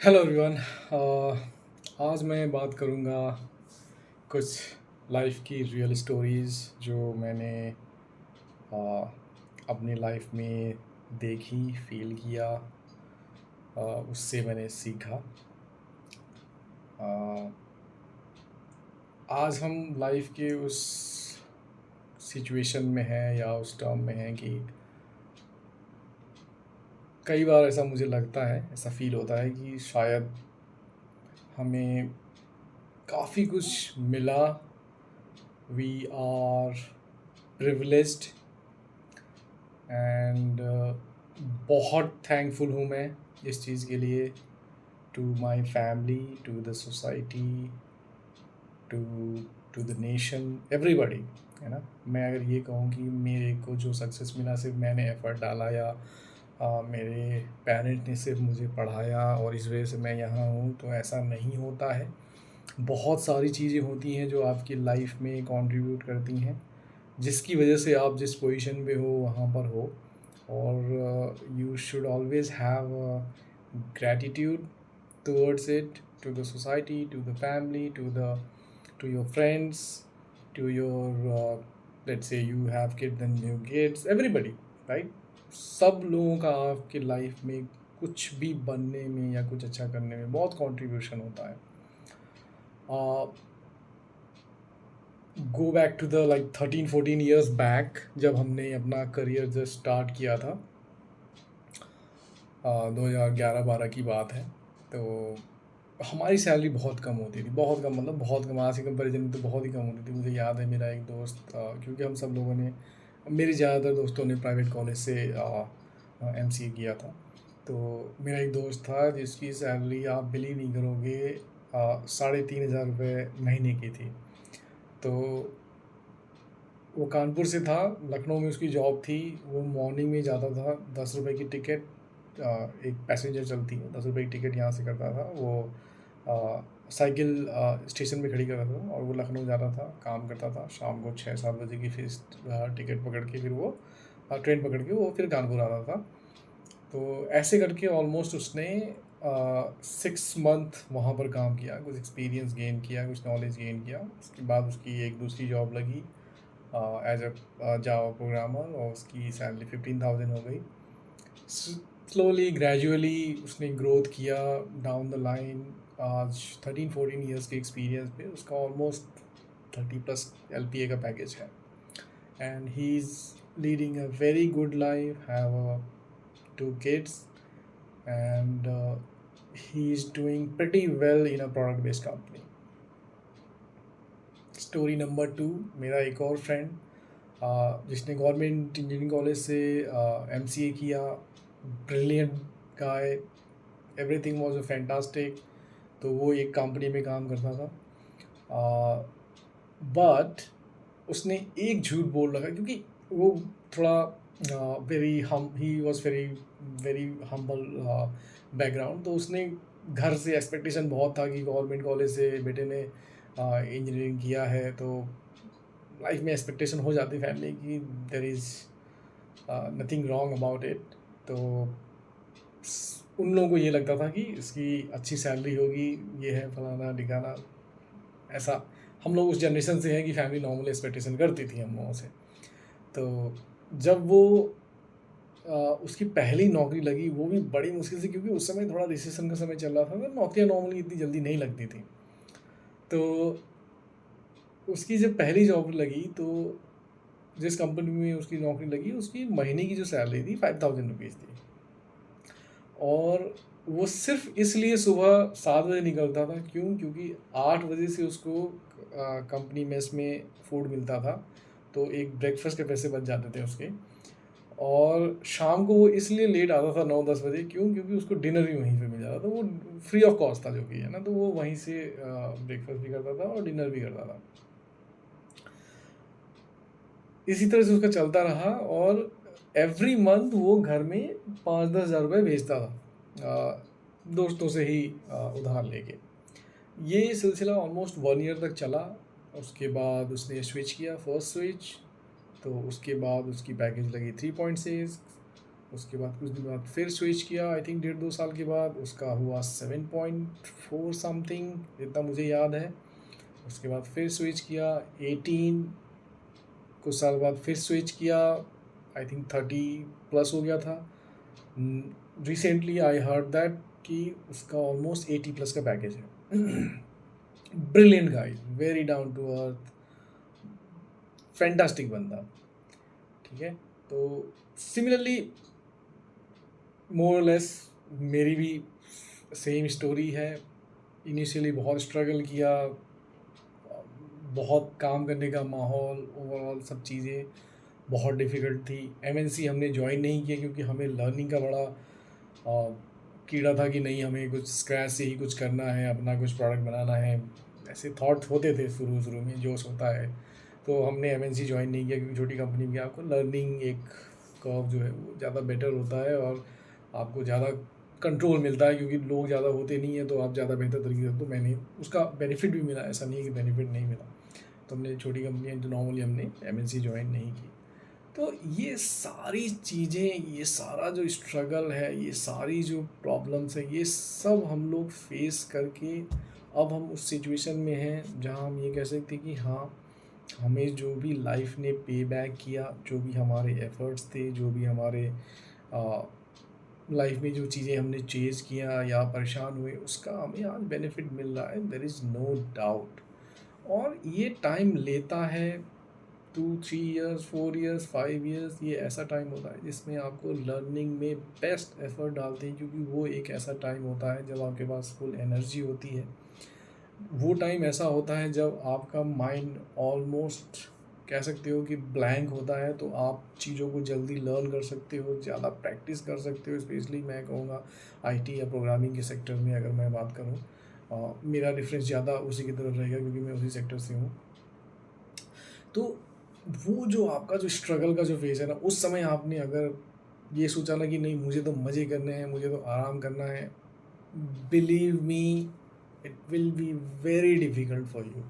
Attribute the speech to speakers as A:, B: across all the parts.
A: Hello everyone. आज मैं बात करूँगा कुछ लाइफ की रियल स्टोरीज़ जो मैंने अपनी लाइफ में देखी, फील किया, उससे मैंने सीखा। अ, आज हम लाइफ के उस सिचुएशन में हैं या उस टर्म में हैं कि कई बार ऐसा मुझे लगता है, ऐसा फील होता है कि शायद हमें काफ़ी कुछ मिला। वी आर प्रिविलेज्ड एंड बहुत थैंकफुल हूँ मैं इस चीज़ के लिए, to my family, to the society, to to the nation, everybody. है ना। मैं अगर ये कहूँ कि मेरे को जो सक्सेस मिला सिर्फ मैंने एफ़र्ट डाला या मेरे पेरेंट्स ने सिर्फ मुझे पढ़ाया और इस वजह से मैं यहाँ हूँ, तो ऐसा नहीं होता है। बहुत सारी चीज़ें होती हैं जो आपकी लाइफ में कंट्रीब्यूट करती हैं, जिसकी वजह से आप जिस पोजीशन पे हो वहाँ पर हो। और you should always have gratitude towards it, to the society, to the family, to your friends, to your let's say you have kids and your kids, everybody, right? सब लोगों का आपकी लाइफ में कुछ भी बनने में या कुछ अच्छा करने में बहुत कंट्रीब्यूशन होता है। Go back to the like 13-14 years back, जब हमने अपना करियर जस्ट स्टार्ट किया था। 2011-12 की बात है। तो हमारी सैलरी बहुत कम होती थी, बहुत कम, मतलब बहुत कम, आज के कंपैरिजन में तो बहुत ही कम होती थी। मुझे याद है मेरा एक दोस्त, क्योंकि हम सब लोगों ने, मेरे ज़्यादातर दोस्तों ने प्राइवेट कॉलेज से एमसीए किया था। तो मेरा एक दोस्त था जिसकी सैलरी आप बिलीव नहीं करोगे, 3500 रुपये महीने की थी। तो वो कानपुर से था, लखनऊ में उसकी जॉब थी। वो मॉर्निंग में जाता था, 10 रुपये की टिकट, एक पैसेंजर चलती है, 10 रुपये की टिकट यहाँ से करता था वो। साइकिल स्टेशन पे खड़ी करता था और वो लखनऊ जाता था, काम करता था। शाम को 6-7 बजे की फिर टिकट पकड़ के फिर वो ट्रेन पकड़ के वो फिर कानपुर आता था। तो ऐसे करके ऑलमोस्ट उसने 6 मंथ वहाँ पर काम किया, कुछ एक्सपीरियंस गेन किया, कुछ नॉलेज गेन किया। उसके बाद उसकी एक दूसरी जॉब लगी एज अ जावा प्रोग्रामर, और उसकी सैलरी 15,000 हो गई। स्लोली ग्रेजुअली उसने ग्रोथ किया डाउन द लाइन। आज 13-14 ईयर्स के एक्सपीरियंस पे उसका ऑलमोस्ट 30+ LPA का पैकेज है। And he is leading a very good life, have 2 kids, and he is doing pretty well in a product based company. Story number 2, मेरा एक और friend जिसने गवर्नमेंट इंजीनियरिंग कॉलेज से MCA किया। Brilliant guy, everything was fantastic. तो वो एक company में काम करता था, बट उसने एक झूठ बोल रखा, क्योंकि वो थोड़ा वेरी हम he was very very humble background. तो उसने घर से एक्सपेक्टेशन बहुत था कि गवर्नमेंट कॉलेज से बेटे ने इंजीनियरिंग किया है, तो लाइफ में एक्सपेक्टेशन हो जाती फैमिली की there is nothing wrong about it. तो उन लोगों को ये लगता था कि इसकी अच्छी सैलरी होगी, ये है फलाना ढिकाना। ऐसा हम लोग उस जनरेशन से हैं कि फैमिली नॉर्मल एक्सपेक्टेशन करती थी हम लोगों से। तो जब वो उसकी पहली नौकरी लगी, वो भी बड़ी मुश्किल से, क्योंकि उस समय थोड़ा रिसेशन का समय चल रहा था, तो नौकरियाँ नॉर्मली इतनी जल्दी नहीं लगती थी। तो उसकी जब पहली जॉब लगी, तो जिस कंपनी में उसकी नौकरी लगी, उसकी महीने की जो सैलरी थी 5,000 रुपीज़ थी। और वो सिर्फ इसलिए सुबह 7 बजे निकलता था, क्यों? क्योंकि 8 बजे से उसको कंपनी मेस में फूड मिलता था, तो एक ब्रेकफास्ट के पैसे बच जाते थे उसके। और शाम को वो इसलिए लेट आता था 9-10 बजे, क्यों? क्योंकि उसको डिनर भी वहीं पे मिल जाता था। वो फ्री ऑफ कॉस्ट था, जो कि है ना, तो वो वहीं से ब्रेकफास्ट भी करता था और डिनर भी करता था। इसी तरह से उसका चलता रहा, और एवरी मंथ वो घर में 5-10 हज़ार रुपये भेजता था, दोस्तों से ही उधार लेके। ये सिलसिला ऑलमोस्ट 1 ईयर तक चला। उसके बाद उसने स्विच किया, फर्स्ट स्विच। तो उसके बाद उसकी पैकेज लगी 3.6, उसके बाद कुछ दिन बाद फिर स्विच किया, आई थिंक 1.5-2 साल के बाद उसका हुआ 7.4 समथिंग, जितना मुझे याद है। उसके बाद फिर स्विच किया 18, कुछ साल बाद फिर स्विच किया, आई थिंक 30+ हो गया था। रिसेंटली आई हर्ड दैट कि उसका ऑलमोस्ट 80+ का पैकेज है। Brilliant guy, very down to earth, fantastic बंदा। ठीक है, तो सिमिलरली मोर लेस मेरी भी सेम स्टोरी है। इनिशियली बहुत स्ट्रगल किया, बहुत काम करने का माहौल, ओवरऑल सब चीज़ें बहुत डिफ़िकल्ट थी। एमएनसी हमने ज्वाइन नहीं किया क्योंकि हमें लर्निंग का बड़ा कीड़ा था कि नहीं, हमें कुछ स्क्रैच से ही कुछ करना है, अपना कुछ प्रोडक्ट बनाना है। ऐसे थॉट होते थे शुरू शुरू में, जोश होता है। तो हमने एमएनसी ज्वाइन नहीं किया क्योंकि छोटी कंपनी में आपको लर्निंग एक कर्व जो है वो ज़्यादा बेटर होता है और आपको ज़्यादा कंट्रोल मिलता है, क्योंकि लोग ज़्यादा होते नहीं हैं तो आप ज़्यादा बेहतर तरीके से। तो मैंने उसका बेनिफिट भी मिला, ऐसा नहीं है कि बेनिफिट नहीं मिला। तो हमने छोटी कंपनियाँ जो नॉर्मली हमने एमएनसी ज्वाइन नहीं की। तो ये सारी चीज़ें, ये सारा जो स्ट्रगल है, ये सारी जो प्रॉब्लम्स है, ये सब हम लोग फेस करके अब हम उस सिचुएशन में हैं जहाँ हम ये कह सकते हैं कि हाँ, हमें जो भी लाइफ ने पे बैक किया, जो भी हमारे एफर्ट्स थे, जो भी हमारे लाइफ में जो चीज़ें हमने चेज़ किया या परेशान हुए, उसका हमें आज बेनिफिट मिल रहा है, देयर इज़ नो डाउट। और ये टाइम लेता है 2-3 ईयर्स, 4 ईयर्स, 5 ईयर्स। ये ऐसा टाइम होता है जिसमें आपको लर्निंग में बेस्ट एफर्ट डालते हैं, क्योंकि वो एक ऐसा टाइम होता है जब आपके पास फुल एनर्जी होती है। वो टाइम ऐसा होता है जब आपका माइंड ऑलमोस्ट कह सकते हो कि ब्लैंक होता है, तो आप चीज़ों को जल्दी लर्न कर सकते हो, ज़्यादा प्रैक्टिस कर सकते हो। स्पेशली मैं कहूँगा आईटी या प्रोग्रामिंग के सेक्टर में अगर मैं बात करूँ, मेरा रेफरेंस ज़्यादा उसी की तरफ रहेगा क्योंकि मैं उसी सेक्टर से हूँ। तो वो जो आपका जो स्ट्रगल का जो फेज़ है ना, उस समय आपने अगर ये सोचा ना कि नहीं, मुझे तो मज़े करने हैं, मुझे तो आराम करना है, believe me, it will be very difficult for you.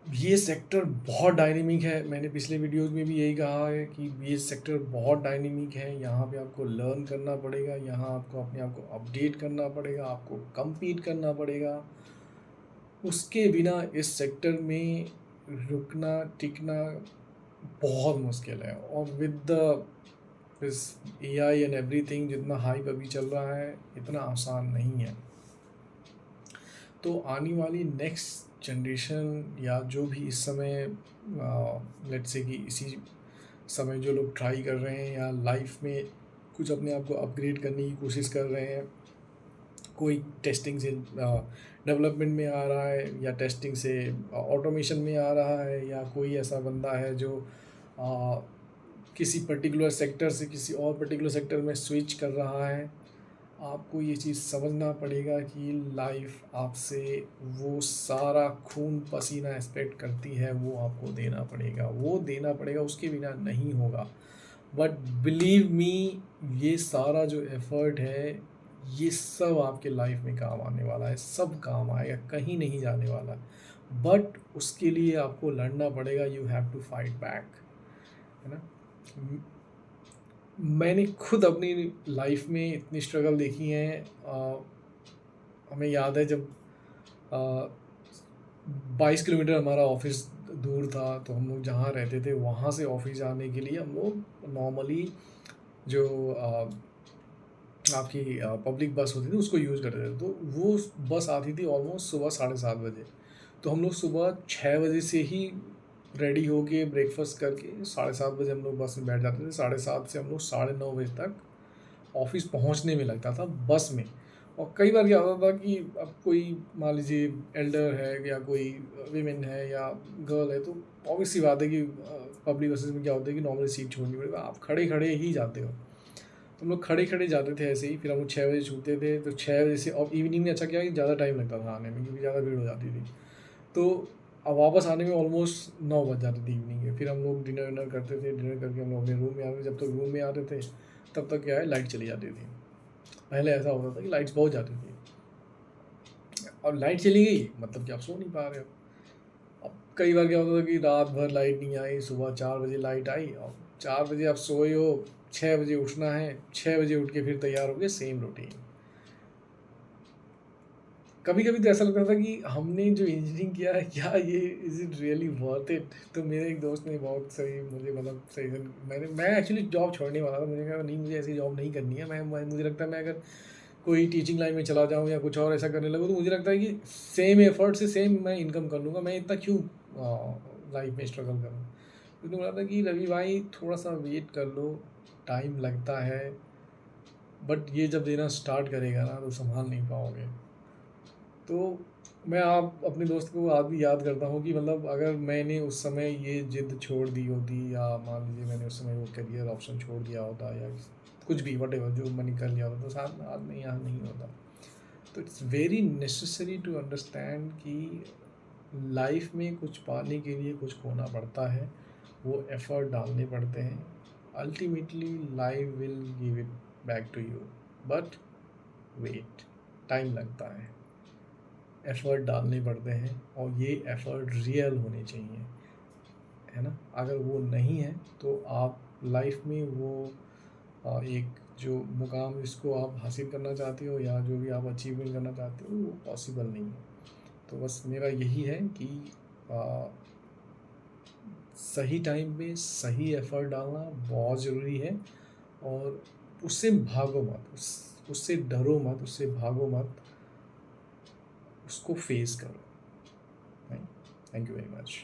A: ये सेक्टर बहुत डायनेमिक है, मैंने पिछले वीडियोज़ में भी यही कहा है कि ये सेक्टर बहुत डायनेमिक है। यहाँ पे आपको लर्न करना पड़ेगा, यहाँ आपको अपने आप को अपडेट करना पड़ेगा, आपको कम्पीट करना पड़ेगा। उसके बिना इस सेक्टर में रुकना, टिकना बहुत मुश्किल है। और with the this AI and everything, जितना हाइप अभी चल रहा है, इतना आसान नहीं है। तो आने वाली नेक्स्ट जनरेशन या जो भी इस समय लेट्स से कि इसी समय जो लोग ट्राई कर रहे हैं या लाइफ में कुछ अपने आप को अपग्रेड करने की कोशिश कर रहे हैं, कोई टेस्टिंग से डेवलपमेंट में आ रहा है या टेस्टिंग से ऑटोमेशन में आ रहा है, या कोई ऐसा बंदा है जो आ, किसी पर्टिकुलर सेक्टर से किसी और पर्टिकुलर सेक्टर में स्विच कर रहा है, आपको ये चीज़ समझना पड़ेगा कि लाइफ आपसे वो सारा खून पसीना एक्सपेक्ट करती है, वो आपको देना पड़ेगा, वो देना पड़ेगा, उसके बिना नहीं होगा। बट बिलीव मी, ये सारा जो एफर्ट है, ये सब आपके लाइफ में काम आने वाला है, सब काम आएगा, कहीं नहीं जाने वाला। बट उसके लिए आपको लड़ना पड़ेगा, you have to fight back, है ना। मैंने खुद अपनी लाइफ में इतनी स्ट्रगल देखी हैं। हमें याद है जब 22 किलोमीटर हमारा ऑफिस दूर था, तो हम लोग जहाँ रहते थे वहाँ से ऑफिस जाने के लिए हम लोग नॉर्मली जो आपकी पब्लिक बस होती थी उसको यूज़ करते थे। तो वो बस आती थी ऑलमोस्ट सुबह 7:30 बजे। तो हम लोग सुबह 6 बजे से ही रेडी होके ब्रेकफास्ट करके 7:30 बजे हम लोग बस में बैठ जाते थे। 7:30 से हम लोग 9:30 बजे तक ऑफिस पहुंचने में लगता था बस में। और कई बार क्या होता था कि अब कोई मान लीजिए एल्डर है या कोई वीमेन है या गर्ल है, तो ऑब्वियस सी बात है कि पब्लिक बसेस में क्या होता है कि नॉर्मली सीट छोड़नी पड़ेगा, आप खड़े खड़े ही जाते हो। तो हम लोग खड़े खड़े जाते थे ऐसे ही। फिर हम लोग 6 बजे छूटते थे, तो 6 बजे से और इवनिंग में अच्छा क्या है कि ज़्यादा टाइम लगता था आने में क्योंकि ज़्यादा भीड़ हो जाती थी। तो अब वापस आने में ऑलमोस्ट 9 बज जाते थे इवनिंग के। फिर हम लोग डिनर विनर करते थे, डिनर करके हम लोग अपने रूम में आते थे। जब तक रूम में आते थे तब तक क्या है, लाइट चली जाती थी। पहले ऐसा होता था कि लाइट्स बहुत जाती थी, और लाइट चली गई मतलब कि आप सो नहीं पा रहे हो। अब कई बार क्या होता था कि रात भर लाइट नहीं आई, सुबह 4 बजे लाइट आई और 4 बजे आप सोए हो, 6 बजे उठना है, 6 बजे उठ के फिर तैयार हो गए, सेम रूटीन। कभी कभी तो ऐसा लगता था कि हमने जो इंजीनियरिंग किया है, क्या ये is it really worth it. तो मेरे एक दोस्त ने बहुत सही मुझे मतलब सही से, मैं एक्चुअली जॉब छोड़ने वाला था। मुझे कहा नहीं, मुझे ऐसी जॉब नहीं करनी है। मुझे लगता है मैं अगर कोई टीचिंग लाइन में चला जाऊँ या कुछ और ऐसा करने लगूँ, तो मुझे लगता है कि सेम एफर्ट से सेम मैं इनकम कर लूँगा। मैं इतना क्यों लाइफ में स्ट्रगल करूँ। तो उन्होंने बोला था कि रवि भाई थोड़ा सा वेट कर लो, टाइम लगता है, बट ये जब देना स्टार्ट करेगा ना तो संभाल नहीं पाओगे। तो मैं आप अपने दोस्त को आज भी याद करता हूँ कि मतलब अगर मैंने उस समय ये ज़िद छोड़ दी होती, या मान लीजिए मैंने उस समय वो करियर ऑप्शन छोड़ दिया होता, या कुछ भी वटेवर जो मैंने कर लिया होता, तो साथ में आज मैं यहाँ नहीं होता। तो it's very necessary to understand कि लाइफ में कुछ पाने के लिए कुछ खोना पड़ता है, वो एफ़र्ट डालने पड़ते हैं। Ultimately life will give it back to you, but wait, time लगता है, एफ़र्ट डालने पड़ते हैं, और ये एफ़र्ट रियल होने चाहिए, है ना। अगर वो नहीं है तो आप लाइफ में वो एक जो मुकाम जिसको आप हासिल करना चाहते हो, या जो भी आप अचीवमेंट करना चाहते हो, वो पॉसिबल नहीं है। तो बस मेरा यही है कि आ, सही टाइम पे सही एफ़र्ट डालना बहुत ज़रूरी है, और उससे भागो मत, उससे डरो मत, उससे भागो मत, उसको फेस करो। Thank you very much.